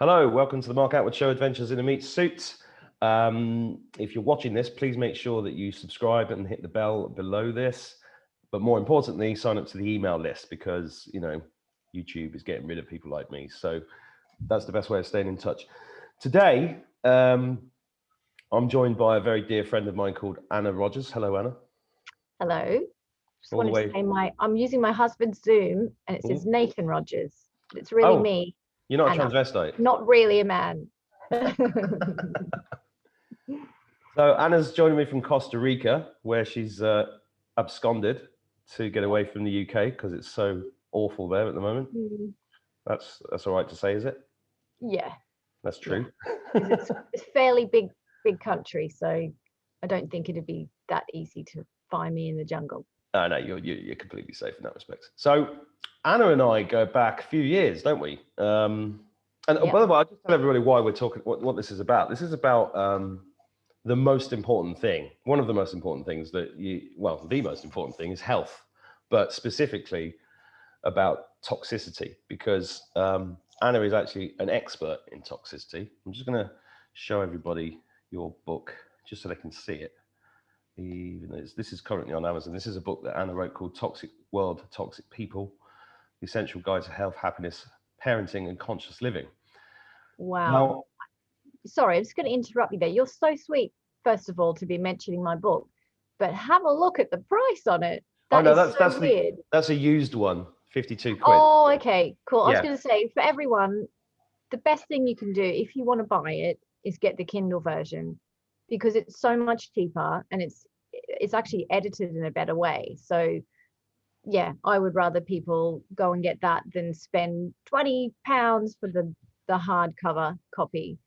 Hello, welcome to the Mark Atwood Show, Adventures in a Meat Suit. If you're watching this, please make sure that you subscribe and hit the bell below this. But more importantly, sign up to the email list because, YouTube is getting rid of people like me. So that's the best way of staying in touch. Today, I'm joined by a very dear friend of mine called Anna Rodgers. Hello, Anna. Hello. Just All the wanted to way. say I'm using my husband's Zoom and it says Nathan Rodgers. It's really Oh, me. You're not a Anna. transvestite. Not really a man. So Anna's joining me from Costa Rica, where she's absconded to get away from the UK because it's so awful there at the moment. That's all right to say, is it? Yeah. That's true. Yeah. It's a fairly big country, so I don't think it'd be that easy to find me in the jungle. No, you're completely safe in that respect. So Anna and I go back a few years, don't we? And by the way, I'll just tell everybody why we're talking, what this is about. This is about the most important thing. One of the most important things the most important thing is health, but specifically about toxicity, because Anna is actually an expert in toxicity. I'm just going to show everybody your book just so they can see it. Even though this is currently on Amazon. This is a book that Anna wrote called Toxic World, Toxic People, The Essential Guide to Health, Happiness, Parenting and Conscious Living. Wow. Now, sorry, I'm just going to interrupt you there. You're so sweet, first of all, to be mentioning my book, but have a look at the price on it. That's weird. That's a used one, 52 quid. Oh, okay, cool. Yeah. I was going to say, for everyone, the best thing you can do if you want to buy it is get the Kindle version, because it's so much cheaper and it's actually edited in a better way. So yeah, I would rather people go and get that than spend £20 for the hardcover copy,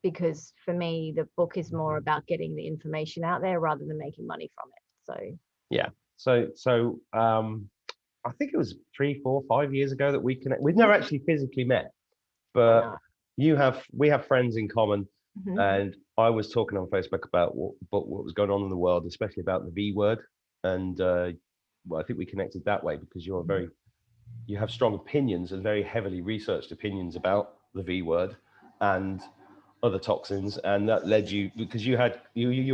because for me the book is more about getting the information out there rather than making money from it. So yeah, so I think it was 3, 4, 5 years ago that we connect. We've never actually physically met, but we have friends in common. And I was talking on Facebook about what was going on in the world, especially about the V word. And I think we connected that way because you have strong opinions and very heavily researched opinions about the V word and other toxins. And that led you, because you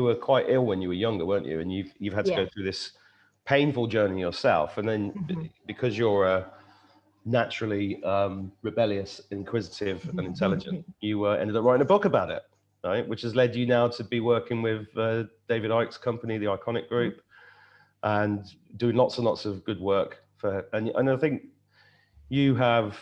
were quite ill when you were younger, weren't you? And you've had to go through this painful journey yourself. And then because you're naturally rebellious, inquisitive and intelligent, you ended up writing a book about it. Right, which has led you now to be working with David Icke's company, the Iconic Group, and doing lots and lots of good work and I think you have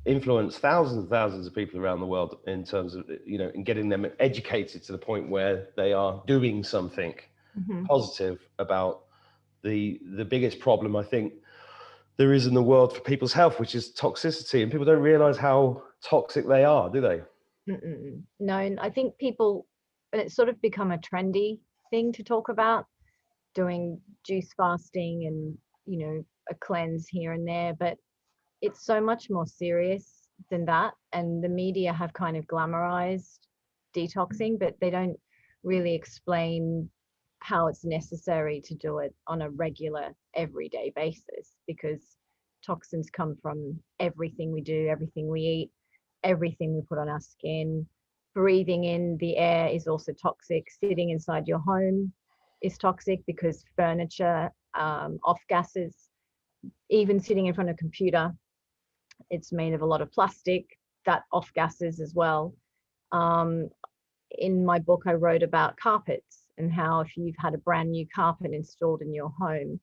influenced thousands and thousands of people around the world in terms of, in getting them educated to the point where they are doing something positive about the biggest problem I think there is in the world for people's health, which is toxicity. And people don't realize how toxic they are, do they? No, and I think people, and it's sort of become a trendy thing to talk about, doing juice fasting and a cleanse here and there, but it's so much more serious than that. And the media have kind of glamorized detoxing, but they don't really explain how it's necessary to do it on a regular, everyday basis, because toxins come from everything we do, everything we eat, everything we put on our skin. Breathing in the air is also toxic. Sitting inside your home is toxic because furniture, off gases. Even sitting in front of a computer, it's made of a lot of plastic that off gases as well. In my book, I wrote about carpets and how if you've had a brand new carpet installed in your home,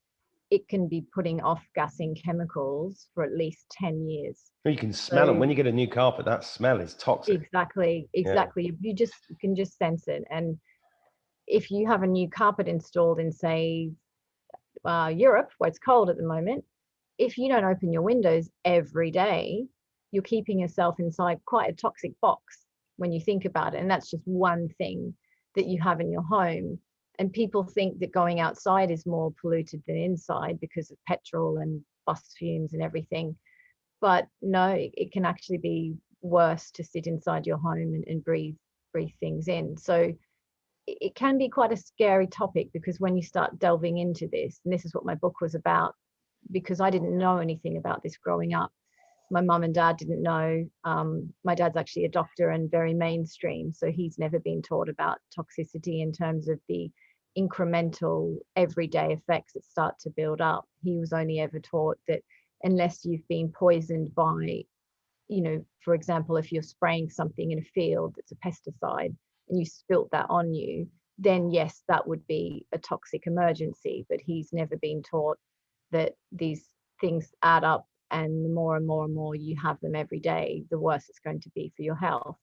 it can be putting off gassing chemicals for at least 10 years. You can smell them. When you get a new carpet, that smell is toxic. Exactly. Yeah. You can just sense it. And if you have a new carpet installed in, say, Europe, where it's cold at the moment, if you don't open your windows every day, you're keeping yourself inside quite a toxic box when you think about it. And that's just one thing that you have in your home. And people think that going outside is more polluted than inside because of petrol and bus fumes and everything. But no, it can actually be worse to sit inside your home and breathe things in. So it can be quite a scary topic, because when you start delving into this, and this is what my book was about, because I didn't know anything about this growing up, My mum and dad didn't know. My dad's actually a doctor and very mainstream, so he's never been taught about toxicity in terms of the incremental everyday effects that start to build up. He was only ever taught that unless you've been poisoned by, for example, if you're spraying something in a field that's a pesticide and you spilt that on you, then yes, that would be a toxic emergency. But he's never been taught that these things add up, and the more and more and more you have them every day, the worse it's going to be for your health.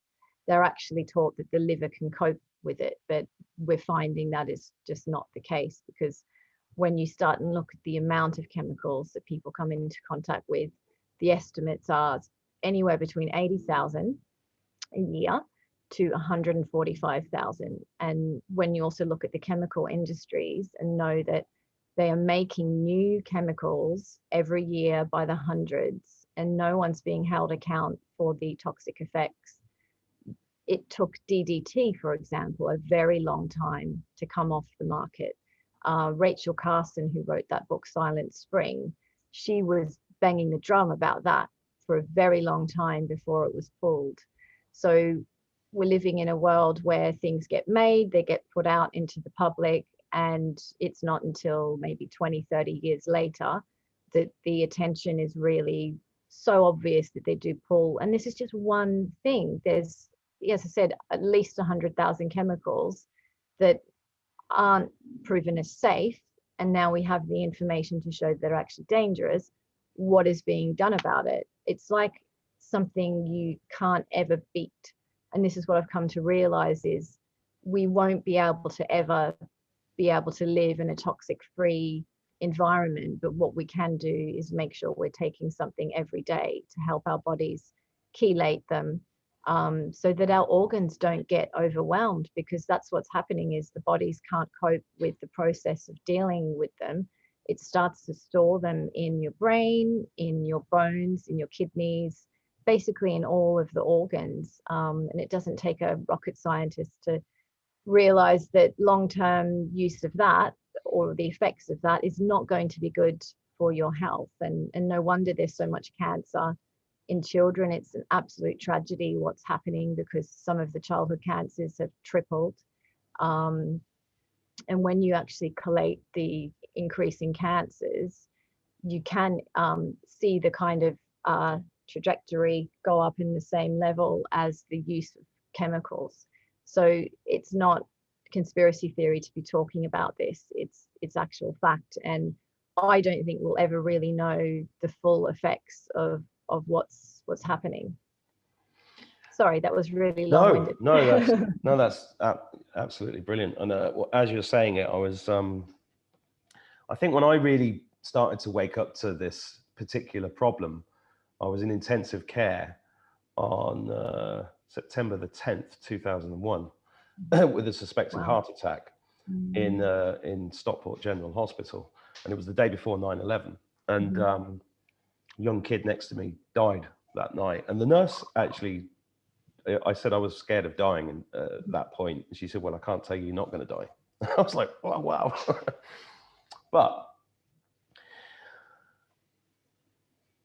They're actually taught that the liver can cope with it, but we're finding that is just not the case, because when you start and look at the amount of chemicals that people come into contact with, the estimates are anywhere between 80,000 a year to 145,000. And when you also look at the chemical industries and know that they are making new chemicals every year by the hundreds, and no one's being held account for the toxic effects. It took DDT, for example, a very long time to come off the market. Rachel Carson, who wrote that book, Silent Spring, she was banging the drum about that for a very long time before it was pulled. So we're living in a world where things get made, they get put out into the public, and it's not until maybe 20, 30 years later that the attention is really so obvious that they do pull. And this is just one thing. There's, as I said, at least 100,000 chemicals that aren't proven as safe. And now we have the information to show they're actually dangerous. What is being done about it? It's like something you can't ever beat. And this is what I've come to realize is we won't be able to ever be able to live in a toxic free environment. But what we can do is make sure we're taking something every day to help our bodies chelate them, so that our organs don't get overwhelmed, because that's what's happening is the bodies can't cope with the process of dealing with them. It starts to store them in your brain, in your bones, in your kidneys, basically in all of the organs. And it doesn't take a rocket scientist to realize that long-term use of that, or the effects of that, is not going to be good for your health. And no wonder there's so much cancer in children. It's an absolute tragedy what's happening, because some of the childhood cancers have tripled. And when you actually collate the increase in cancers, you can see the kind of trajectory go up in the same level as the use of chemicals. So it's not conspiracy theory to be talking about this. It's actual fact. And I don't think we'll ever really know the full effects of what's happening. Sorry, that was really long-winded. That's absolutely brilliant. And as you're saying it, I think when I really started to wake up to this particular problem, I was in intensive care on September the 10th, 2001, with a suspected heart attack in Stockport General Hospital. And it was the day before 9/11. And a young kid next to me died that night. And the nurse actually, I said I was scared of dying at that point. And she said, well, I can't tell you you're not going to die. I was like, oh, wow. But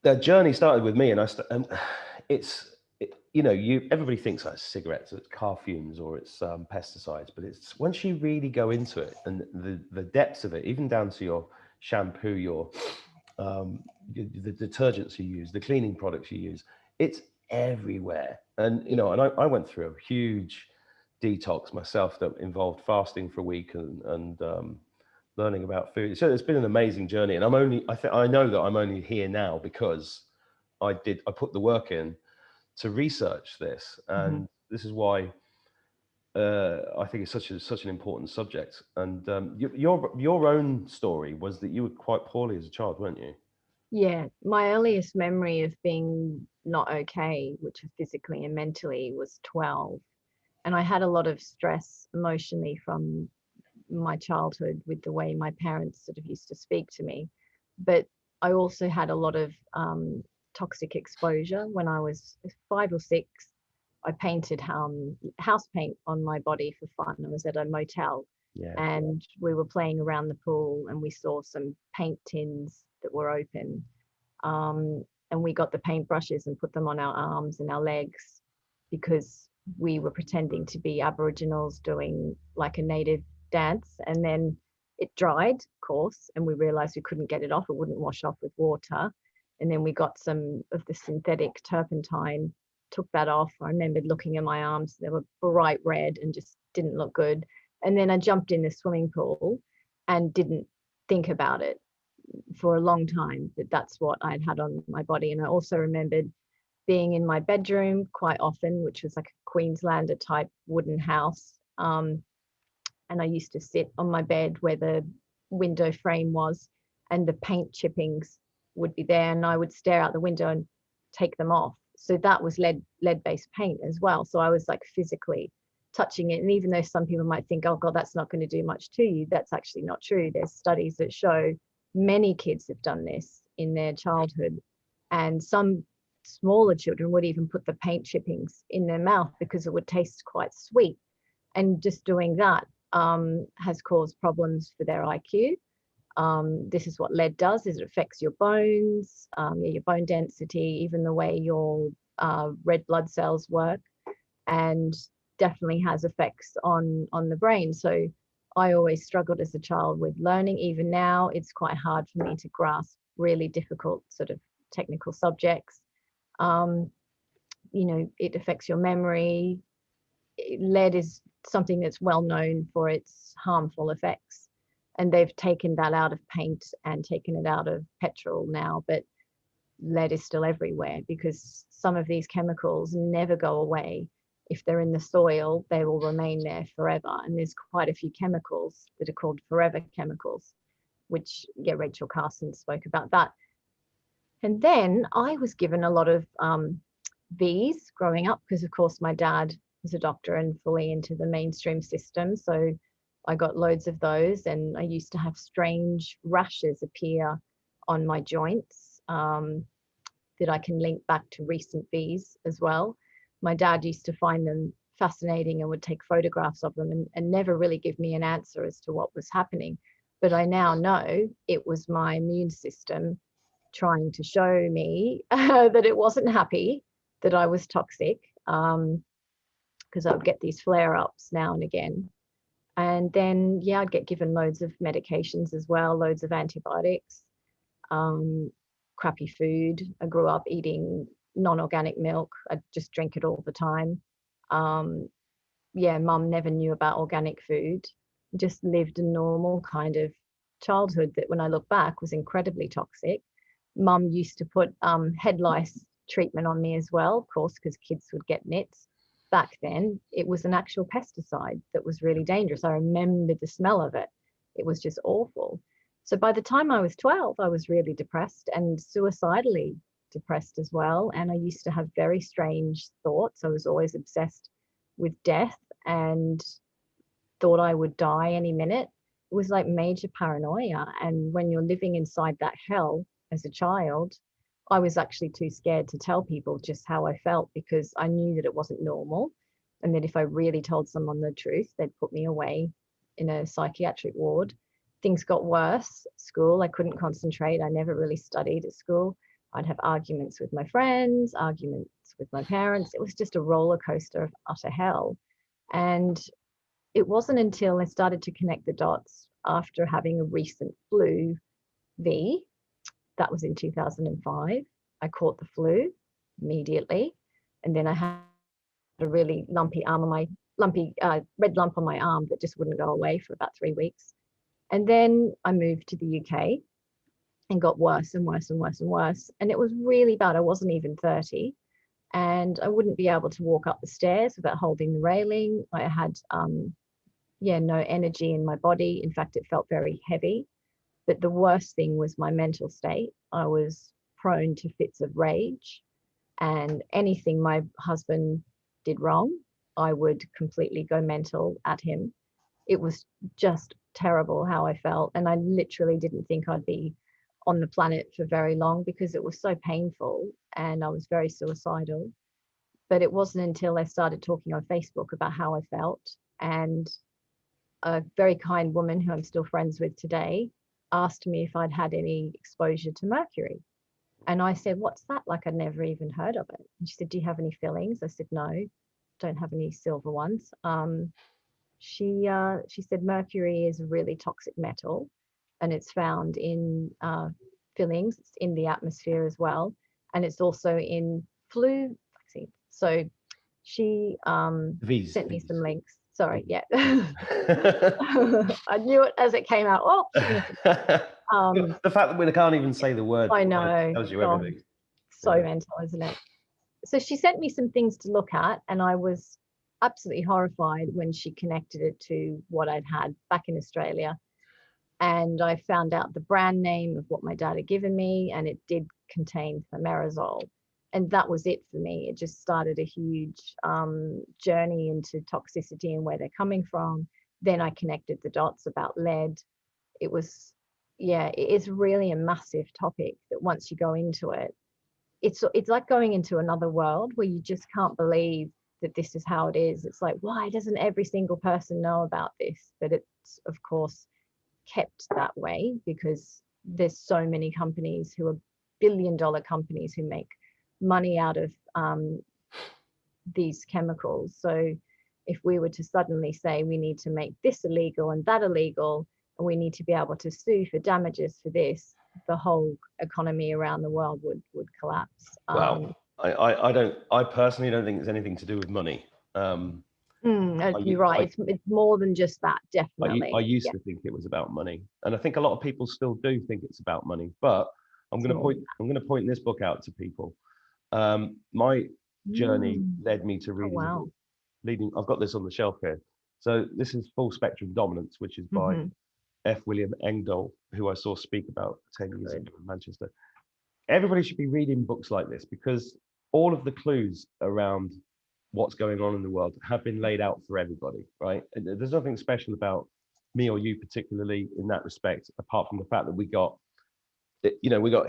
the journey started with me, and everybody thinks it's cigarettes, it's car fumes, or it's pesticides, but it's once you really go into it and the depths of it, even down to your shampoo, the detergents you use, the cleaning products you use, it's everywhere. And I went through a huge detox myself that involved fasting for a week and learning about food. So it's been an amazing journey, and I know that I'm only here now because I put the work in to research this, and this is why I think it's such an important subject. And your own story was that you were quite poorly as a child, weren't you? Yeah, my earliest memory of being not okay, which was physically and mentally, was 12. And I had a lot of stress emotionally from my childhood with the way my parents sort of used to speak to me. But I also had a lot of toxic exposure. When I was 5 or 6, I painted house paint on my body for fun. I was at a motel, and we were playing around the pool, and we saw some paint tins that were open. and we got the paintbrushes and put them on our arms and our legs because we were pretending to be Aboriginals doing like a native dance. And then it dried, of course, and we realized we couldn't get it off. It wouldn't wash off with water. And then we got some of the synthetic turpentine, took that off. I remembered looking at my arms, they were bright red and just didn't look good. And then I jumped in the swimming pool and didn't think about it for a long time, that that's what I'd had on my body. And I also remembered being in my bedroom quite often, which was like a Queenslander type wooden house. And I used to sit on my bed where the window frame was, and the paint chippings would be there, and I would stare out the window and take them off. So that was lead-based paint as well. So I was like physically touching it. And even though some people might think, oh God, that's not going to do much to you, that's actually not true. There's studies that show many kids have done this in their childhood, and some smaller children would even put the paint chippings in their mouth because it would taste quite sweet. And just doing that has caused problems for their IQ. This is what lead does, is it affects your bones, your bone density, even the way your red blood cells work, and definitely has effects on the brain. So I always struggled as a child with learning. Even now, it's quite hard for me to grasp really difficult sort of technical subjects. It affects your memory. Lead is something that's well known for its harmful effects, and they've taken that out of paint and taken it out of petrol now, but lead is still everywhere because some of these chemicals never go away. If they're in the soil, they will remain there forever. And there's quite a few chemicals that are called forever chemicals, which, yeah, Rachel Carson spoke about that. And then I was given a lot of V's growing up because, of course, my dad was a doctor and fully into the mainstream system. So I got loads of those, and I used to have strange rashes appear on my joints that I can link back to recent V's as well. My dad used to find them fascinating and would take photographs of them and never really give me an answer as to what was happening. But I now know it was my immune system trying to show me that it wasn't happy, that I was toxic, because I would get these flare-ups now and again. And then, yeah, I'd get given loads of medications as well, loads of antibiotics, crappy food. I grew up eating non-organic milk. I'd just drink it all the time. Mum never knew about organic food, just lived a normal kind of childhood that when I look back was incredibly toxic. Mum used to put head lice treatment on me as well, of course, because kids would get nits. Back then, it was an actual pesticide that was really dangerous. I remember the smell of it. It was just awful. So by the time I was 12, I was really depressed and suicidally depressed as well. And I used to have very strange thoughts. I was always obsessed with death and thought I would die any minute. It was like major paranoia. And when you're living inside that hell as a child, I was actually too scared to tell people just how I felt because I knew that it wasn't normal, and that if I really told someone the truth, they'd put me away in a psychiatric ward. Things got worse at school. I couldn't concentrate. I never really studied at school. I'd have arguments with my friends, arguments with my parents. It was just a roller coaster of utter hell. And it wasn't until I started to connect the dots after having a recent flu V. That was in 2005. I caught the flu immediately. And then I had a really lumpy red lump on my arm that just wouldn't go away for about 3 weeks. And then I moved to the UK and got worse and worse and worse and worse. And it was really bad. I wasn't even 30. And I wouldn't be able to walk up the stairs without holding the railing. I had, no energy in my body. In fact, it felt very heavy. But the worst thing was my mental state. I was prone to fits of rage, and anything my husband did wrong, I would completely go mental at him. It was just terrible how I felt. And I literally didn't think I'd be on the planet for very long because it was so painful and I was very suicidal. But it wasn't until I started talking on Facebook about how I felt, and a very kind woman who I'm still friends with today asked me if I'd had any exposure to mercury. And I said, what's that? Like, I'd never even heard of it. And she said, do you have any fillings? I said, no, don't have any silver ones. She said mercury is a really toxic metal, and it's found in fillings. It's in the atmosphere as well, and it's also in flu vaccine. So she sent me some links. Sorry, yeah. I knew it as it came out. Oh, the fact that we can't even say the word, I know, tells you everything. So mental, isn't it? So she sent me some things to look at, and I was absolutely horrified when she connected it to what I'd had back in Australia. And I found out the brand name of what my dad had given me, and it did contain thimerosal. And that was it for me. It just started a huge journey into toxicity and where they're coming from. Then I connected the dots about lead. It was, yeah, it is really a massive topic that once you go into it, it's like going into another world where you just can't believe that this is how it is. It's like, why doesn't every single person know about this? But it's, of course, kept that way because there's so many companies who are billion-dollar companies who make money out of these chemicals. So if we were to suddenly say we need to make this illegal and that illegal, and we need to be able to sue for damages for this, the whole economy around the world would collapse. Well, I personally don't think it's anything to do with money. You're right. It's more than just that, definitely. I used to think it was about money, and I think a lot of people still do think it's about money. But I'm going to point this book out to people. My journey led me to reading. Oh, wow. I've got this on the shelf here. So this is Full Spectrum Dominance, which is by F. William Engdahl, who I saw speak about 10 years ago in Manchester. Everybody should be reading books like this because all of the clues around what's going on in the world have been laid out for everybody, right? And there's nothing special about me or you particularly in that respect, apart from the fact that we got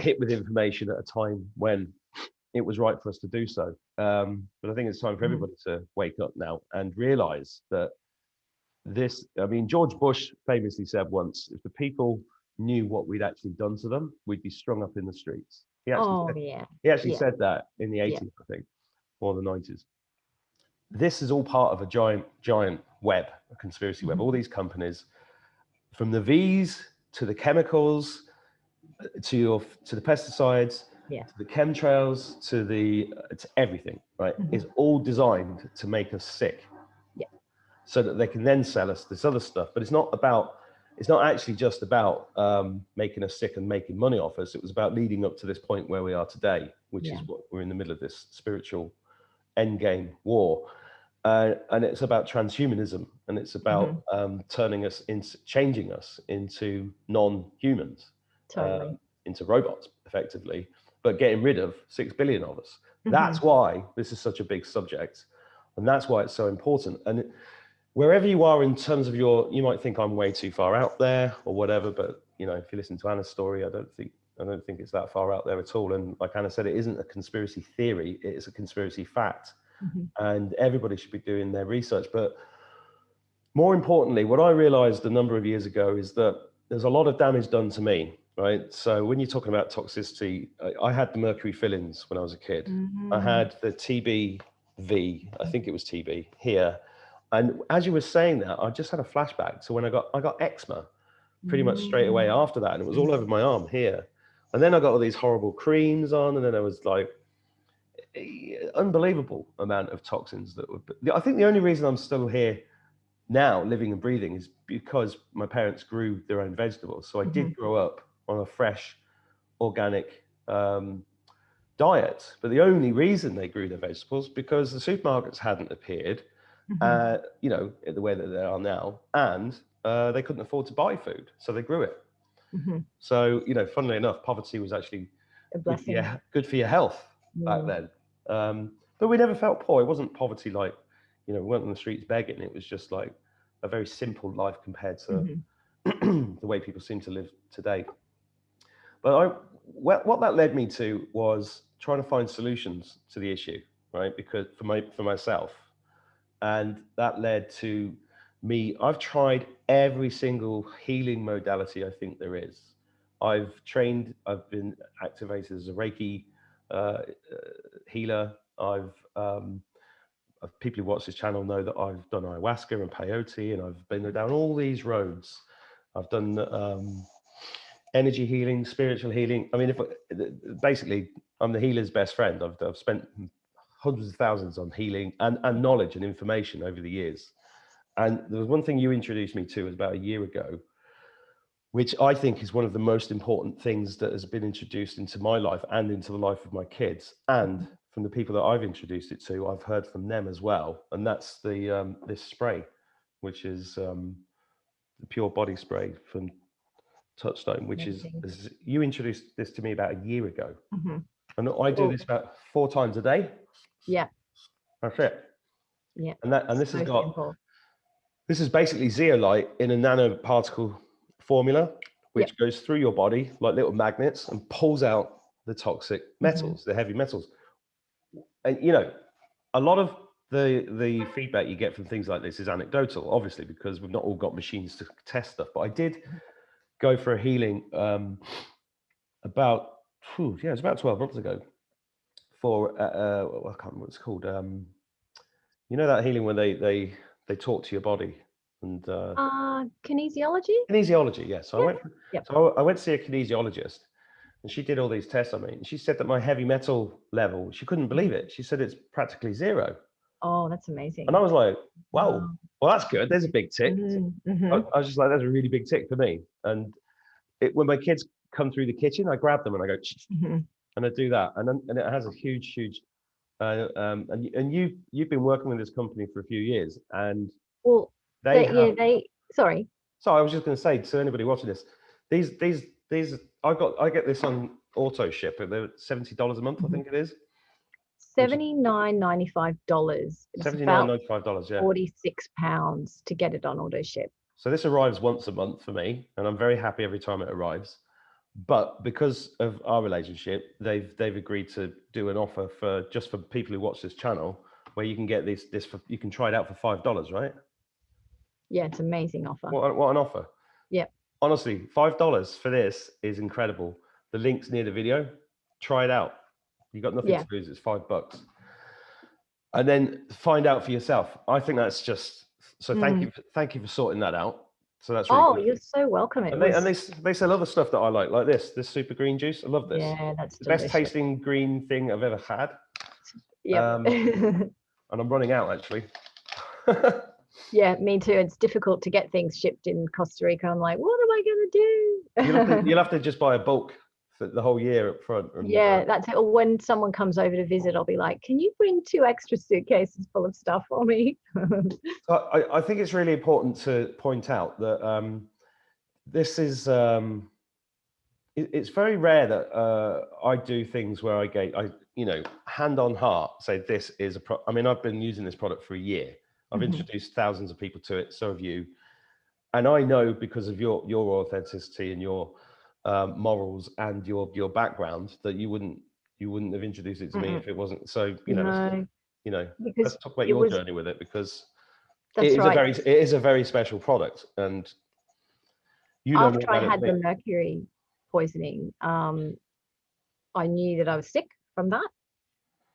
hit with information at a time when it was right for us to do so. But I think it's time for everybody to wake up now and realize that George Bush famously said once, if the people knew what we'd actually done to them, we'd be strung up in the streets. He actually said that in the 80s, I think, or the 90s. This is all part of a giant web, a conspiracy web. All these companies, from the V's to the chemicals, to the pesticides, to the chemtrails, to everything, right? Is all designed to make us sick. So that they can then sell us this other stuff. But it's not actually just about making us sick and making money off us. It was about leading up to this point where we are today, which is what we're in the middle of, this spiritual endgame war. And it's about transhumanism, and it's about changing us into non-humans, into robots, effectively, but getting rid of 6 billion of us. That's why this is such a big subject, and that's why it's so important. And wherever you are in terms of you might think I'm way too far out there or whatever, but if you listen to Anna's story, I don't think it's that far out there at all. And like Anna said, it isn't a conspiracy theory; it is a conspiracy fact. And everybody should be doing their research. But more importantly, what I realized a number of years ago is that there's a lot of damage done to me, right? So when you're talking about toxicity, I had the mercury fillings when I was a kid. I had the TBV, I think it was TB here. And as you were saying that, I just had a flashback to when I got eczema pretty much straight away after that. And it was all over my arm here. And then I got all these horrible creams on, and then there was like unbelievable amount of toxins I think the only reason I'm still here now living and breathing is because my parents grew their own vegetables. So I did grow up on a fresh organic diet, but the only reason they grew their vegetables because the supermarkets hadn't appeared the way that they are now, and they couldn't afford to buy food, so they grew it. So funnily enough, poverty was actually a blessing. Good for your health back then. But we never felt poor. It wasn't poverty like, we weren't on the streets begging. It was just like a very simple life compared to the way people seem to live today. But what that led me to was trying to find solutions to the issue, right? Because for myself, and that led to me. I've tried every single healing modality I think there is. I've trained, I've been activated as a Reiki healer. People who watch this channel know that I've done ayahuasca and peyote, and I've been down all these roads. I've done energy healing, spiritual healing. I mean, basically, I'm the healer's best friend. I've spent hundreds of thousands on healing and knowledge and information over the years. And there was one thing you introduced me to, was about a year ago, which I think is one of the most important things that has been introduced into my life and into the life of my kids. And from the people that I've introduced it to, I've heard from them as well. And that's the this spray, which is the pure body spray from Touchstone, which is you introduced this to me about a year ago. And I do this about 4 times a day. Yeah. That's it. Yeah. And this has got simple. This is basically zeolite in a nanoparticle formula, which goes through your body like little magnets and pulls out the toxic metals, the heavy metals. And you know, a lot of the feedback you get from things like this is anecdotal, obviously, because we've not all got machines to test stuff. But I did go for a healing about 12 months ago for I can't remember what it's called. You know, that healing when they talk to your body and kinesiology. Kinesiology, yes. So I went to see a kinesiologist, and she did all these tests on me, and she said that my heavy metal level, she couldn't believe it. She said it's practically zero. Oh, that's amazing. And I was like, wow, well, that's good. There's a big tick. I was just like, that's a really big tick for me. And when my kids come through the kitchen, I grab them and I go, and I do that. And it has a huge, and you've been working with this company for a few years, and sorry. So I was just going to say to anybody watching this, these I get this on auto ship. They're $70 a month, I think it is. $79.95. $79.95, yeah. £46 to get it on auto ship. So this arrives once a month for me, and I'm very happy every time it arrives. But because of our relationship, they've agreed to do an offer for people who watch this channel, where you can get this you can try it out for $5, right? Yeah, it's an amazing offer. What an offer! Yeah. Honestly, $5 for this is incredible. The link's near the video. Try it out. You got nothing to lose. It's $5, and then find out for yourself. I think that's just so. Thank you for sorting that out. So that's really good. You're so welcome. And they sell other stuff that I like this super green juice. I love this. Yeah, that's the best tasting green thing I've ever had. Yeah. And I'm running out actually. Yeah, me too. It's difficult to get things shipped in Costa Rica. I'm like, what am I going to do? You'll have to just buy a bulk for the whole year up front. Yeah, that's it. Or when someone comes over to visit, I'll be like, can you bring 2 extra suitcases full of stuff for me? So I think it's really important to point out that this is it's very rare that I do things where I hand on heart say this is I mean, I've been using this product for a year. I've introduced thousands of people to it, so have you. And I know because of your authenticity and your morals and your background that you wouldn't have introduced it to me if it wasn't. So let's talk about your journey with it, because it is a very special product. And after I had the mercury poisoning, I knew that I was sick from that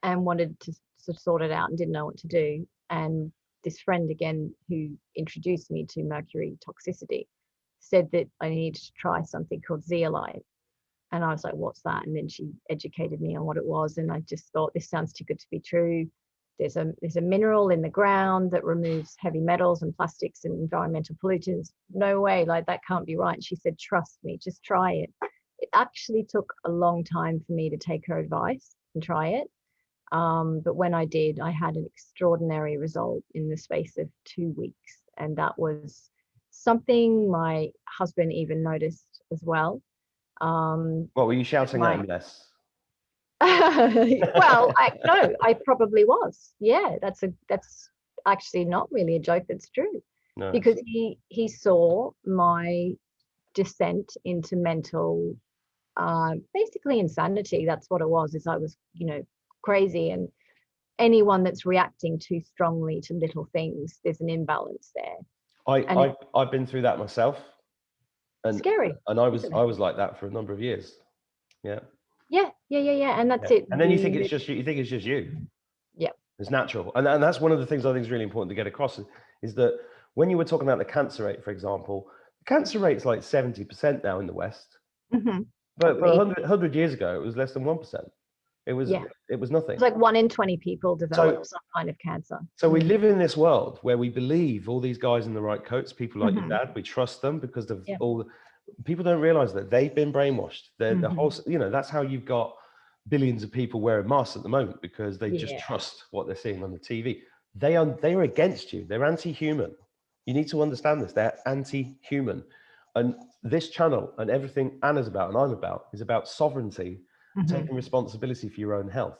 and wanted to sort it out and didn't know what to do. And this friend again, who introduced me to mercury toxicity, said that I needed to try something called zeolite. And I was like, what's that? And then she educated me on what it was. And I just thought, this sounds too good to be true. There's a mineral in the ground that removes heavy metals and plastics and environmental pollutants. No way, like that can't be right. And she said, trust me, just try it. It actually took a long time for me to take her advice and try it. But when I did, I had an extraordinary result in the space of 2 weeks. And that was something my husband even noticed as well. What were you shouting at him less? Well, I probably was. Yeah, that's actually not really a joke. That's true. No. Because he saw my descent into mental, basically insanity. That's what it was. Is I was, crazy, and anyone that's reacting too strongly to little things, there's an imbalance there. I've been through that myself, And Scary. and I was isn't I it? was like that for a number of years. Yeah. Yeah. And that's Yeah. it. And then you think it's just you. You think it's just you. Yeah. It's natural, and that's one of the things I think is really important to get across is that when you were talking about the cancer rate, for example, the cancer rate's like 70% now in the West, Mm-hmm. but Probably. 100 years ago it was less than 1%. It was Yeah. it was nothing. It's like 1 in 20 people So develop some kind of cancer. so we live in this world where we believe all these guys in the right coats, people like your Mm-hmm. dad, we trust them because of Yeah. all. People don't realize that they've been brainwashed. The Mm-hmm. whole, that's how you've got billions of people wearing masks at the moment because they just Yeah. trust what they're seeing on the TV. They are against you. They're anti-human. You need to understand this. They're anti-human. And this channel and everything Anna's about and I'm about is about sovereignty, Mm-hmm. taking responsibility for your own health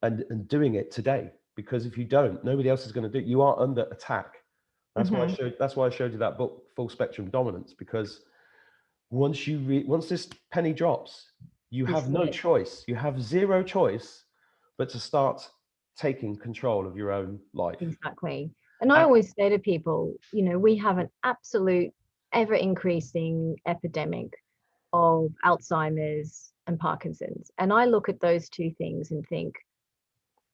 and doing it today. Because if you don't, nobody else is going to do it. You are under attack. That's why I showed you that book, Full Spectrum Dominance, because once this penny drops, you have no choice. You have zero choice but to start taking control of your own life. Exactly. And I And always say to people, we have an absolute ever increasing epidemic of Alzheimer's and Parkinson's. And I look at those two things and think,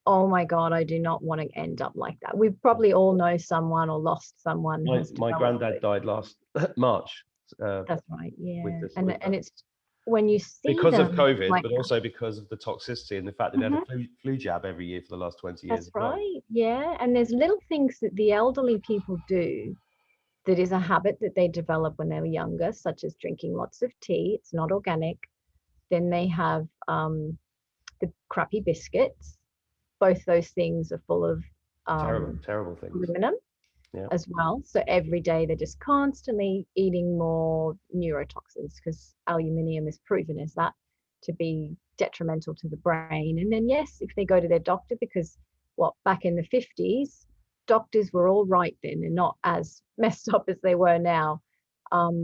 oh my God, I do not want to end up like that. We probably all know someone or lost someone who's my developed granddad died last March. That's right. With Yeah. this, And with that. it's when you see Because of them COVID, like but that. also because of the toxicity and the fact that they had Mhm. a flu jab every year for the last 20 years That's as well. right. Yeah. And there's little things that the elderly people do that is a habit that they develop when they were younger, such as drinking lots of tea. It's not organic. Then they have the crappy biscuits. Both those things are full of Terrible, terrible things. aluminum Yeah. as well. So every day they're just constantly eating more neurotoxins because aluminium is proven as that to be detrimental to the brain. And then, yes, if they go to their doctor, because back in the 50s, doctors were all right then and not as messed up as they were now.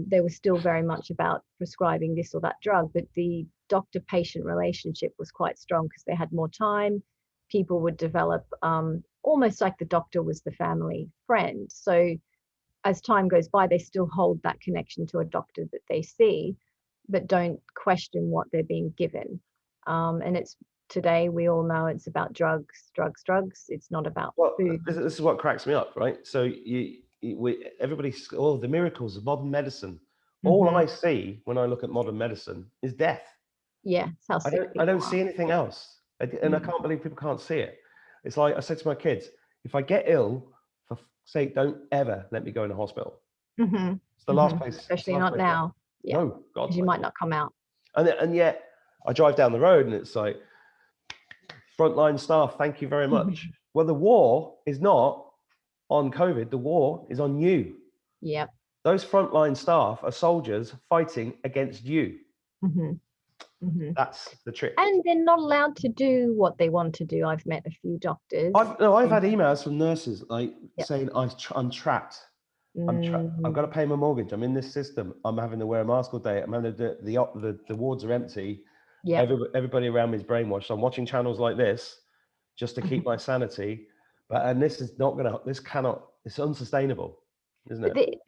They were still very much about prescribing this or that drug, but the doctor patient relationship was quite strong because they had more time. People would develop almost like the doctor was the family friend. So as time goes by, they still hold that connection to a doctor that they see, but don't question what they're being given. And it's today we all know it's about drugs. It's not about food. This is what cracks me up, right? So everybody's the miracles of modern medicine. All I see when I look at modern medicine is death. Yeah, it's how sick I don't people see anything else, and I can't believe people can't see it. It's like I said to my kids, if I get ill, for sake, don't ever let me go in the hospital. It's the last place. Especially not now. Yeah, No, God, because you might not come out. and yet I drive down the road and it's like frontline staff, thank you very much. Well, the war is not on COVID. The war is on you. Yep. Those frontline staff are soldiers fighting against you. That's the trick. And they're not allowed to do what they want to do. I've met a few doctors. I've had emails from nurses saying I'm trapped. I've got to pay my mortgage. I'm in this system. I'm having to wear a mask all day. I'm having to the wards are empty. Yeah. Everybody around me is brainwashed. I'm watching channels like this just to keep my sanity. And this is not going to. This cannot. It's unsustainable, isn't it?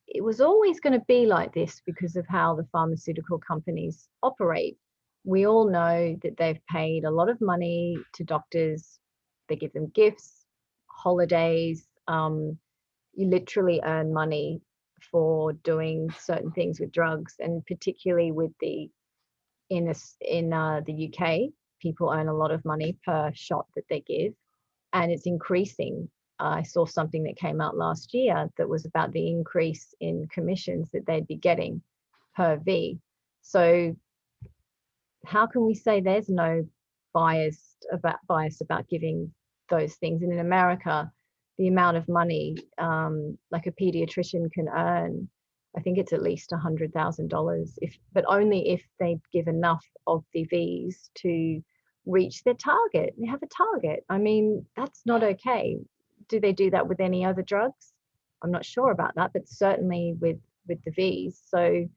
It was always going to be like this because of how the pharmaceutical companies operate. We all know that they've paid a lot of money to doctors. They give them gifts, holidays. You literally earn money for doing certain things with drugs, and particularly with in the UK, people earn a lot of money per shot that they give, and it's increasing. I saw something that came out last year that was about the increase in commissions that they'd be getting per V. So how can we say there's no bias about giving those things? And in America, the amount of money like a pediatrician can earn, I think it's at least $100,000, but only if they give enough of the Vs to reach their target. They have a target. I mean, that's not okay. Do they do that with any other drugs? I'm not sure about that, but certainly with the Vs. So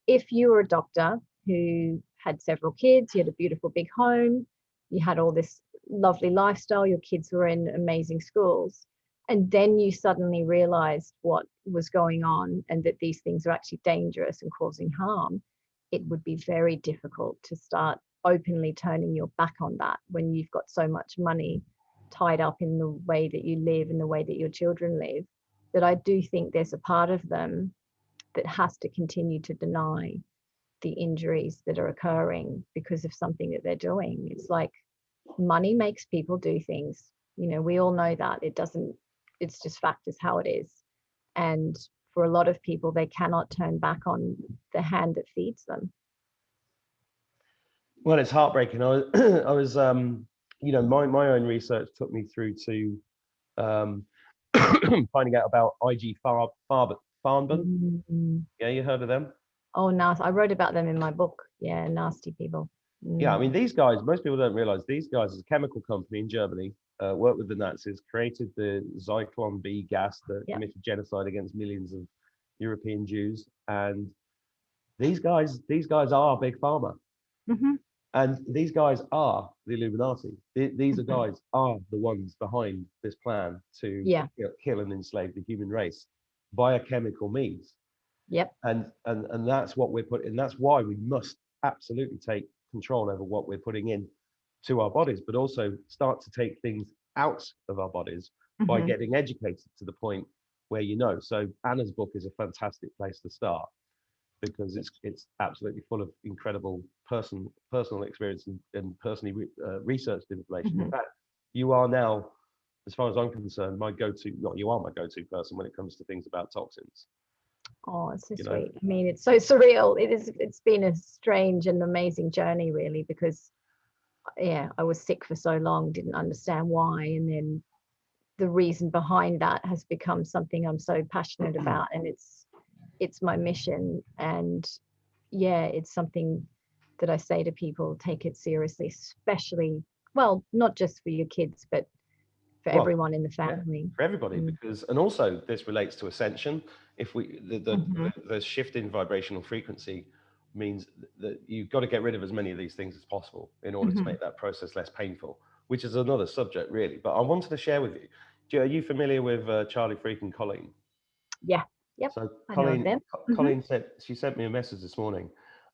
if you were a doctor who had several kids, you had a beautiful big home, you had all this lovely lifestyle, your kids were in amazing schools, and then you suddenly realized what was going on and that these things are actually dangerous and causing harm, it would be very difficult to start openly turning your back on that when you've got so much money tied up in the way that you live and the way that your children live, that I do think there's a part of them that has to continue to deny the injuries that are occurring because of something that they're doing. It's like money makes people do things. You know, we all know that. It's just fact is how it is. And for a lot of people, they cannot turn back on the hand that feeds them. Well, it's heartbreaking. I was you know, my own research took me through to finding out about IG Farben. Mm. Yeah, you heard of them? Oh, nasty. I wrote about them in my book. Yeah, nasty people. Yeah, I mean, these guys, most people don't realize these guys is a chemical company in Germany, worked with the Nazis, created the Zyklon B gas that committed genocide against millions of European Jews. And these guys are Big Pharma. Mm-hmm. And these guys are the Illuminati. These are guys are the ones behind this plan to kill and enslave the human race via chemical means. Yep. And that's what we're putting. And that's why we must absolutely take control over what we're putting in to our bodies, but also start to take things out of our bodies by getting educated to the point where you know. So Anna's book is a fantastic place to start, because it's absolutely full of incredible personal experience and personally researched information. In fact, you are now, as far as I'm concerned, my go-to. Well, you are my go-to person when it comes to things about toxins. Oh, it's so sweet. I mean, it's so surreal. It's been a strange and amazing journey, really, because I was sick for so long, didn't understand why, and then the reason behind that has become something I'm so passionate about, and it's my mission. And it's something that I say to people, take it seriously, especially, well, not just for your kids, but for everyone in the family. For everybody, because, and also this relates to ascension. If we, the shift in vibrational frequency means that you've got to get rid of as many of these things as possible in order to make that process less painful, which is another subject really. But I wanted to share with you, are you familiar with Charlie Freak and Colleen? Yeah. Yep. So Colleen said, she sent me a message this morning,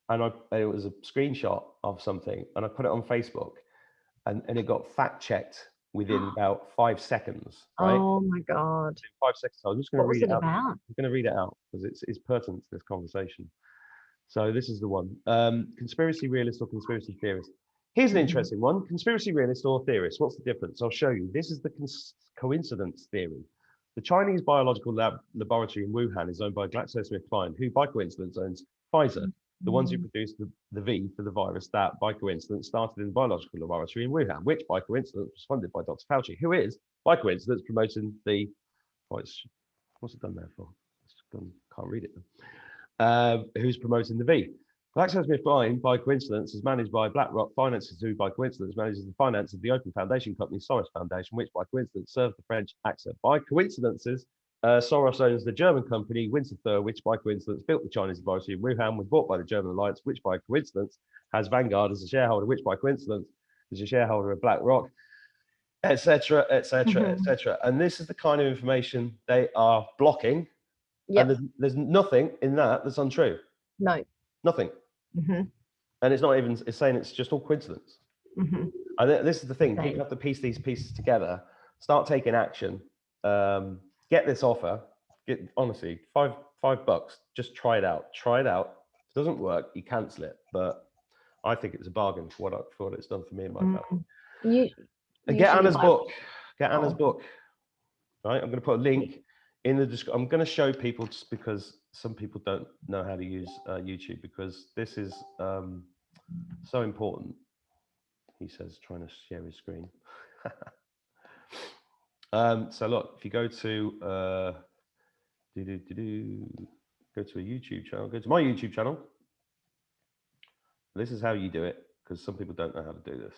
and it was a screenshot of something, and I put it on Facebook, and it got fact checked within about 5 seconds. Right? Oh my God. 5 seconds. I'm just going to read it out. About? I'm going to read it out because it's pertinent to this conversation. So this is the one. Conspiracy realist or conspiracy theorist. Here's an interesting one. Conspiracy realist or theorist. What's the difference? I'll show you. This is the coincidence theory. The Chinese biological laboratory in Wuhan is owned by GlaxoSmithKline, who by coincidence owns Pfizer, the ones who produced the V for the virus that by coincidence started in the biological laboratory in Wuhan, which by coincidence was funded by Dr. Fauci, who is by coincidence promoting the, what's it done there for? Can't read it. Who's promoting the V. GlaxoSmithKline, by coincidence, is managed by BlackRock Finances, who by coincidence manages the finance of the Open Foundation company, Soros Foundation, which by coincidence serves the French AXA. By coincidences, Soros owns the German company Winterthur, which by coincidence built the Chinese laboratory in Wuhan, was bought by the German Alliance, which by coincidence has Vanguard as a shareholder, which by coincidence is a shareholder of BlackRock, etc., etc., etc. And this is the kind of information they are blocking. Yep. And there's nothing in that that's untrue. No. Nothing. And it's not even, it's saying it's just all coincidence. And this is the thing, people have to piece these pieces together, start taking action, get this offer, honestly, $5, just try it out. If it doesn't work, you cancel it. But I think it's a bargain for what it's done for me and my family. Get Anna's book. Get Anna's book. Right, I'm going to put a link in the description. I'm going to show people just because some people don't know how to use YouTube, because this is so important. He says, trying to share his screen. So look, if you go to go to a YouTube channel, go to my YouTube channel. This is how you do it, because some people don't know how to do this.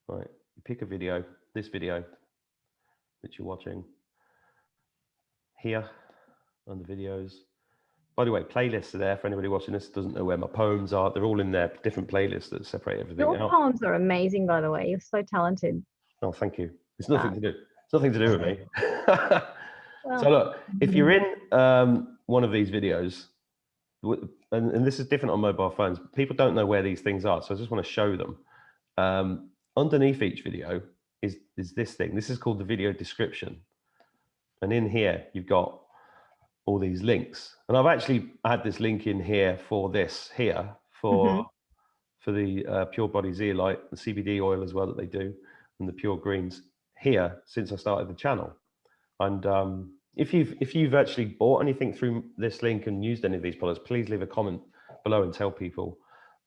Right, you pick a video, this video that you're watching here on the videos. By the way, playlists are there for anybody watching this doesn't know where my poems are. They're all in there, different playlists that separate everything out. Your poems are amazing, by the way. You're so talented. Oh, thank you. It's nothing to do. It's nothing to do with me. Well, So look, if you're in one of these videos, and this is different on mobile phones, people don't know where these things are, so I just want to show them. Underneath each video is this thing. This is called the video description, and in here you've got all these links. And I've actually had this link in here for this here for the pure Body Zeolite, the CBD oil as well that they do, and the pure greens here since I started the channel. And if you've actually bought anything through this link and used any of these products, please leave a comment below and tell people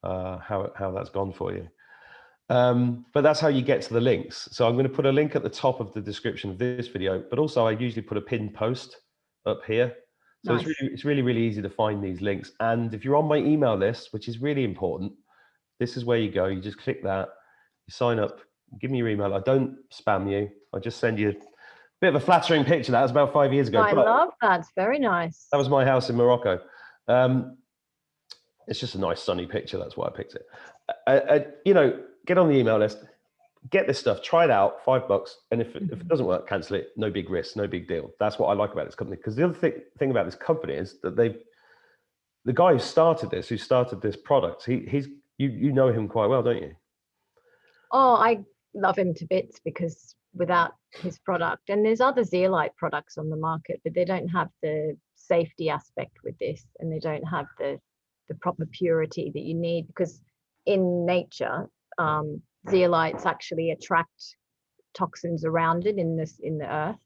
how that's gone for you. But that's how you get to the links. So I'm going to put a link at the top of the description of this video, but also I usually put a pinned post up here. So nice. It's really easy to find these links. And if you're on my email list, which is really important, this is where you go. You just click that, you sign up, give me your email. I don't spam you. I just send you a bit of a flattering picture. That was about 5 years ago. I love that. It's very nice. That was my house in Morocco. It's just a nice sunny picture. That's why I picked it. You know, get on the email list, get this stuff, try it out, $5. And if it doesn't work, cancel it. No big risk, no big deal. That's what I like about this company. Because the other thing about this company is that the guy who started this product, you know him quite well, don't you? Oh, I love him to bits because without his product, and there's other zeolite products on the market, but they don't have the safety aspect with this, and they don't have the proper purity that you need, because in nature, zeolites actually attract toxins around it in the earth.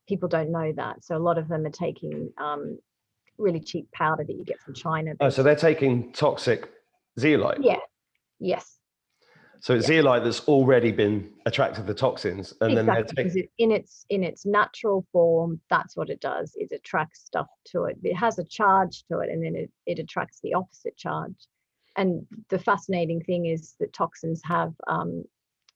People don't know that, so a lot of them are taking really cheap powder that you get from China. Oh, so they're taking toxic zeolite. Yeah. Yes. So it's zeolite that's already been attracted to toxins, and exactly, then because in its natural form, that's what it does. It attracts stuff to it. It has a charge to it, and then it attracts the opposite charge. And the fascinating thing is that toxins have, I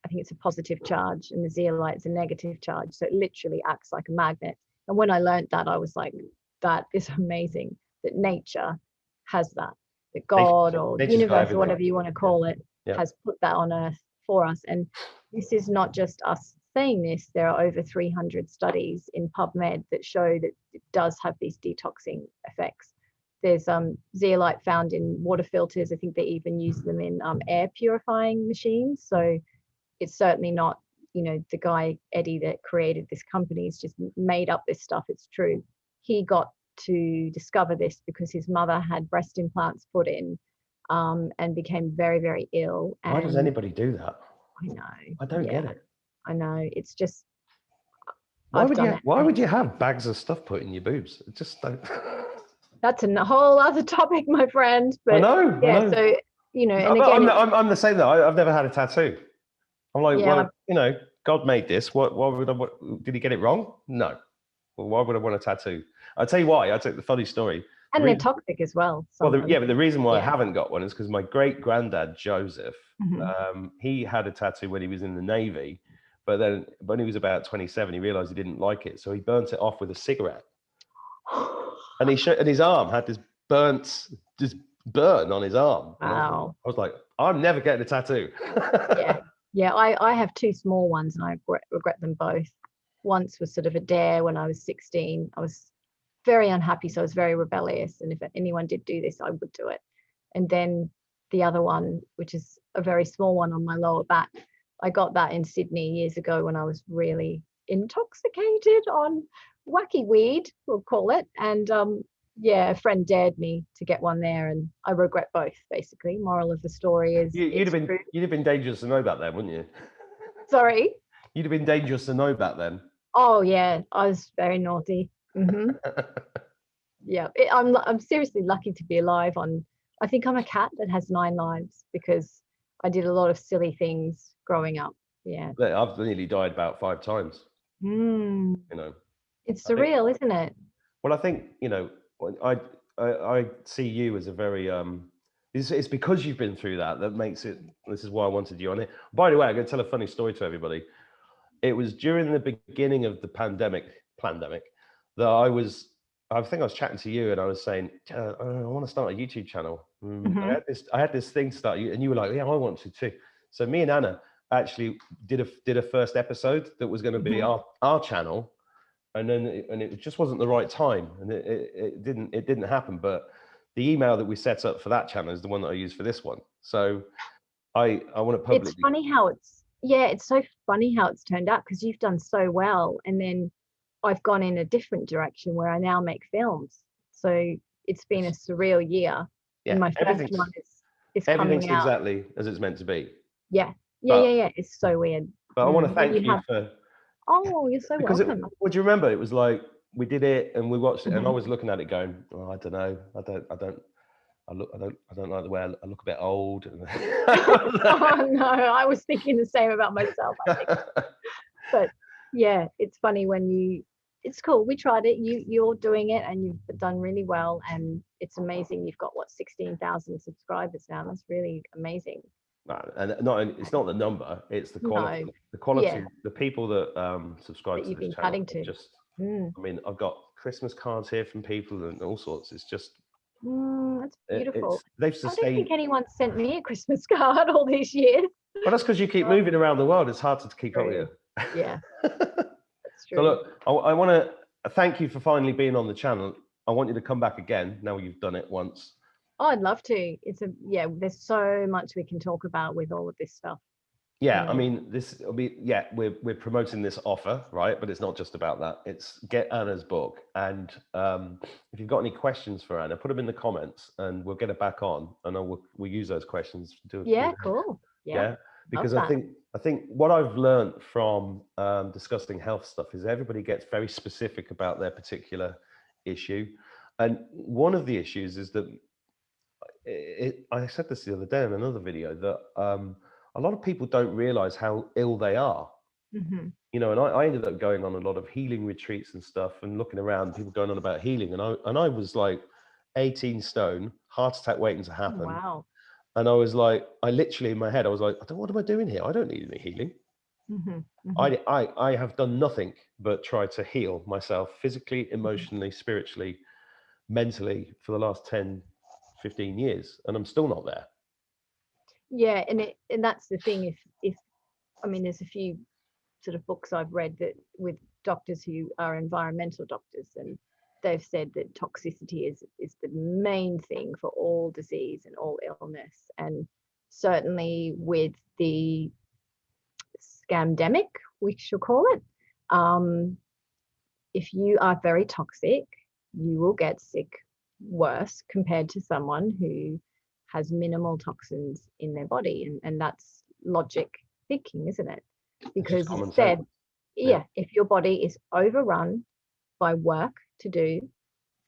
think it's a positive charge, and the zeolite is a negative charge. So it literally acts like a magnet. And when I learned that, I was like, that is amazing that nature has that. That God or the universe or whatever you want to call it has put that on earth for us. And this is not just us saying this. There are over 300 studies in PubMed that show that it does have these detoxing effects. There's zeolite found in water filters. I think they even use them in air purifying machines. So it's certainly not, you know, the guy Eddie that created this company has just made up this stuff. It's true. He got to discover this because his mother had breast implants put in and became very ill. And why does anybody do that? I know. I don't get it. I know. It's just. Why would you have bags of stuff put in your boobs? It just don't. That's a whole other topic, my friend. But I know. So you know, and again, I'm the same though. I've never had a tattoo. I'm like, well, you know, God made this. Why would did he get it wrong? No. Well, why would I want a tattoo? I'll tell you why. I'll tell you the funny story. And they're toxic as well. Well, but the reason why I haven't got one is because my great granddad Joseph, he had a tattoo when he was in the Navy, but then when he was about 27, he realized he didn't like it, so he burnt it off with a cigarette. And his arm had this burn on his arm. Wow. I was like, I'm never getting a tattoo. Yeah. I have two small ones, and I regret them both. Once was sort of a dare when I was 16. I was very unhappy, so I was very rebellious, and if anyone did do this, I would do it. And then the other one, which is a very small one on my lower back, I got that in Sydney years ago when I was really intoxicated on wacky weed, we'll call it. And a friend dared me to get one there, and I regret both. Basically, moral of the story is you'd have been dangerous to know back then, wouldn't you? Sorry, you'd have been dangerous to know back then. Oh yeah, I was very naughty. Yeah, I'm seriously lucky to be alive. I think I'm a cat that has 9 lives because I did a lot of silly things growing up. Yeah, I've nearly died about 5 times. You know, it's surreal, isn't it? Well, I think, you know, I see you as a very it's because you've been through that makes it. This is why I wanted you on it. By the way, I'm going to tell a funny story to everybody. It was during the beginning of the pandemic that I think I was chatting to you and I was saying, I want to start a YouTube channel. I had this thing to start, and you were like, yeah, I want to too. So me and Anna, actually did a first episode that was going to be our channel, and then it just wasn't the right time, and it didn't happen. But the email that we set up for that channel is the one that I use for this one. So I want to publicly. It's funny how it's so funny how it's turned out, because you've done so well, and then I've gone in a different direction where I now make films. So it's been a surreal year. Yeah, and my first one is coming out exactly as it's meant to be. Yeah. It's so weird. But I want to thank you for. Oh, you're so welcome. Would you remember? It was like we did it and we watched it, and I was looking at it going, "Oh, I don't know. I don't like the way I look a bit old." Oh no, I was thinking the same about myself, I think. But yeah, it's funny when it's cool. We tried it. You're doing it, and you've done really well, and it's amazing. You've got 16,000 subscribers now. That's really amazing. And it's not the number, it's the quality. No. The quality, Yeah. the people that subscribe That to you've this been channel. adding to. Just, I mean, I've got Christmas cards here from people and all sorts. It's just that's beautiful. They've I sustained. don't think anyone sent me a Christmas card all these years. Well, that's because you keep moving around the world. It's hard to keep up with you. Yeah, that's true. So look, I want to thank you for finally being on the channel. I want you to come back again now you've done it once. Oh, I'd love to. There's so much we can talk about with all of this stuff. Yeah, I mean, we're promoting this offer, right? But it's not just about that. It's get Anna's book. And if you've got any questions for Anna, put them in the comments and we'll get it back on. And we'll use those questions. Cool. Yeah, because I think what I've learned from discussing health stuff is everybody gets very specific about their particular issue. And one of the issues is that I said this the other day in another video that a lot of people don't realize how ill they are. And I ended up going on a lot of healing retreats and stuff and looking around, people going on about healing. And I was like 18 stone, heart attack waiting to happen. Wow. And I was like, I literally in my head, I was like, what am I doing here? I don't need any healing. I have done nothing but try to heal myself physically, emotionally, spiritually, mentally for the last 10, 15 years. And I'm still not there. Yeah. And that's the thing. If I mean, there's a few sort of books I've read that with doctors who are environmental doctors, and they've said that toxicity is the main thing for all disease and all illness. And certainly with the scamdemic, we shall call it, if you are very toxic, you will get sick worse compared to someone who has minimal toxins in their body. And that's logic thinking, isn't it? Because instead, if your body is overrun by work to do,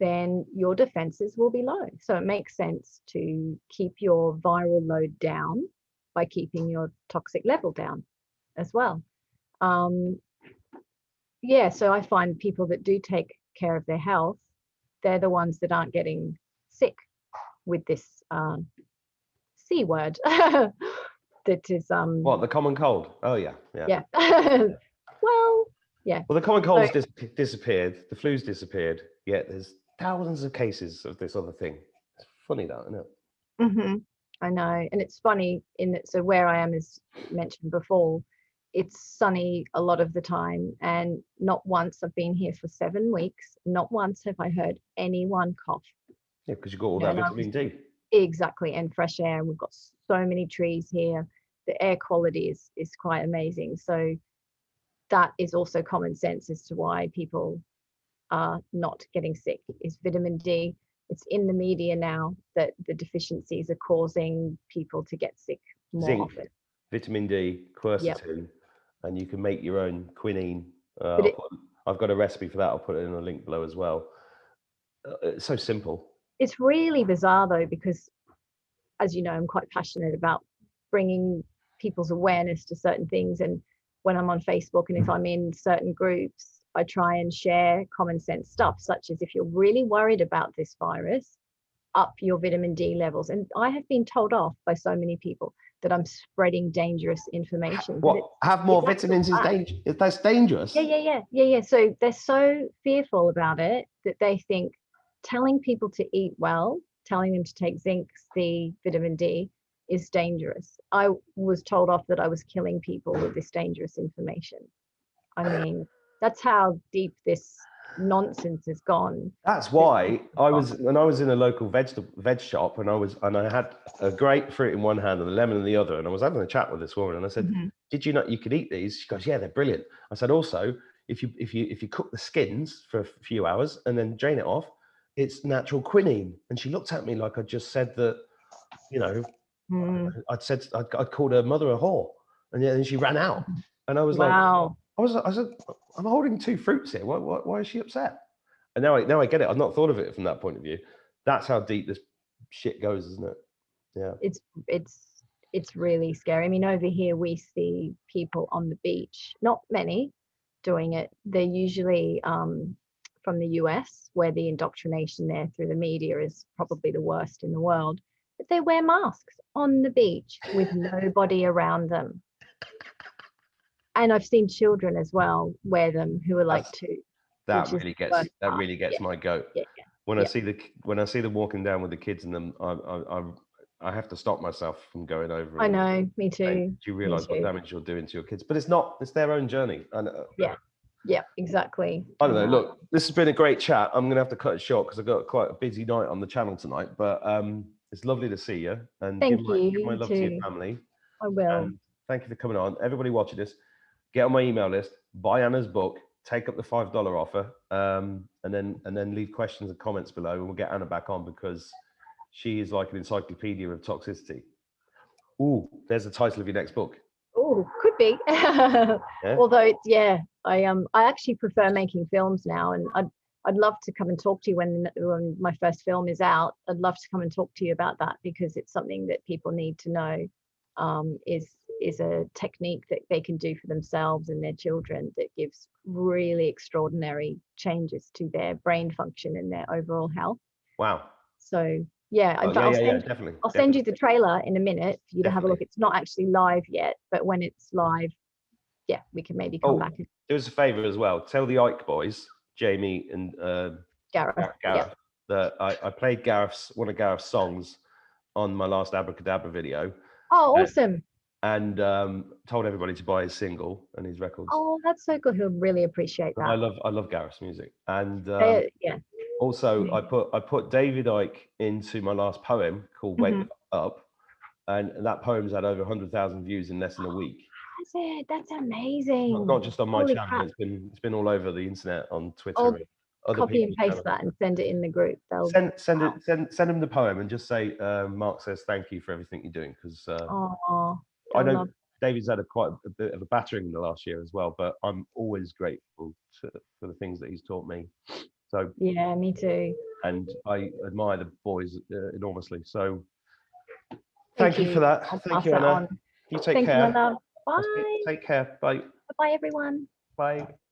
then your defenses will be low. So it makes sense to keep your viral load down by keeping your toxic level down as well. So I find people that do take care of their health, they're the ones that aren't getting sick with this C word. That is what, the common cold? Oh yeah. Well, the common cold's disappeared, the flu's disappeared, yet there's thousands of cases of this other thing. It's funny that, isn't it? I know. And it's funny in that, so where I am, as mentioned before, it's sunny a lot of the time, and not once, I've been here for 7 weeks, not once have I heard anyone cough. Yeah, because you've got all that vitamin D. Exactly, and fresh air, and we've got so many trees here. The air quality is quite amazing. So that is also common sense as to why people are not getting sick, is vitamin D. It's in the media now that the deficiencies are causing people to get sick more often. Vitamin D, quercetin, and you can make your own quinine. I've got a recipe for that. I'll put it in a link below as well. It's so simple. It's really bizarre though, because as you know, I'm quite passionate about bringing people's awareness to certain things. And when I'm on Facebook and if I'm in certain groups, I try and share common sense stuff, such as if you're really worried about this virus, up your vitamin D levels. And I have been told off by so many people that I'm spreading dangerous information. What? Have more vitamins is dangerous? That's dangerous? Yeah. So they're so fearful about it that they think telling people to eat well, telling them to take zinc, C, vitamin D is dangerous. I was told off that I was killing people with this dangerous information. I mean, that's how deep this nonsense has gone. That's why when I was in a local veg shop, and I had a grapefruit in one hand and a lemon in the other, and I was having a chat with this woman, and I said, "Did you know you could eat these?" She goes, "Yeah, they're brilliant." I said, "Also, if you cook the skins for a few hours and then drain it off, it's natural quinine." And she looked at me like I just said that, you know, I'd called her mother a whore, and then she ran out, and I was Wow. I said, "I'm holding two fruits here. Why is she upset?" And now I get it. I've not thought of it from that point of view. That's how deep this shit goes, isn't it? Yeah. It's really scary. I mean, over here we see people on the beach, not many doing it. They're usually from the US, where the indoctrination there through the media is probably the worst in the world. But they wear masks on the beach with nobody around them. And I've seen children as well wear them who are like 2. That really gets my goat. Yeah. When I see them walking down with the kids in them, I have to stop myself from going over. I know, me too. Do you realize what damage you're doing to your kids? But it's their own journey. Yeah, exactly. I don't know. Look, this has been a great chat. I'm going to have to cut it short because I've got quite a busy night on the channel tonight. But it's lovely to see you. And give my love to your family. I will. And thank you for coming on. Everybody watching this, get on my email list, buy Anna's book, take up the $5 offer, and then leave questions and comments below, and we'll get Anna back on because she is like an encyclopedia of toxicity. Ooh, there's the title of your next book. Oh, could be. Although, I actually prefer making films now, and I'd love to come and talk to you when my first film is out. I'd love to come and talk to you about that because it's something that people need to know. Is a technique that they can do for themselves and their children that gives really extraordinary changes to their brain function and their overall health. Wow. So I'll send you the trailer in a minute for you to have a look. It's not actually live yet, but when it's live, we can maybe come back. Do us a favor as well. Tell the Ike boys, Jamie and Gareth, that I played one of Gareth's songs on my last Abracadabra video. Oh, awesome. And told everybody to buy his single and his records. Oh, that's so good. He'll really appreciate that. I love Gareth's music. And also I put David Icke into my last poem called Wake Up, and that poem's had over 100,000 views in less than a week. That's amazing. Not just on my channel, it's been all over the internet, on Twitter. Copy and paste that and send it in the group. Send him the poem and just say Mark says thank you for everything you're doing, because I know David's had quite a bit of a battering in the last year as well, but I'm always grateful for the things that he's taught me. So yeah, me too. And I admire the boys enormously. So thank you for that. Thank you, Anna. You take care. Bye. Take care. Bye. Bye, everyone. Bye.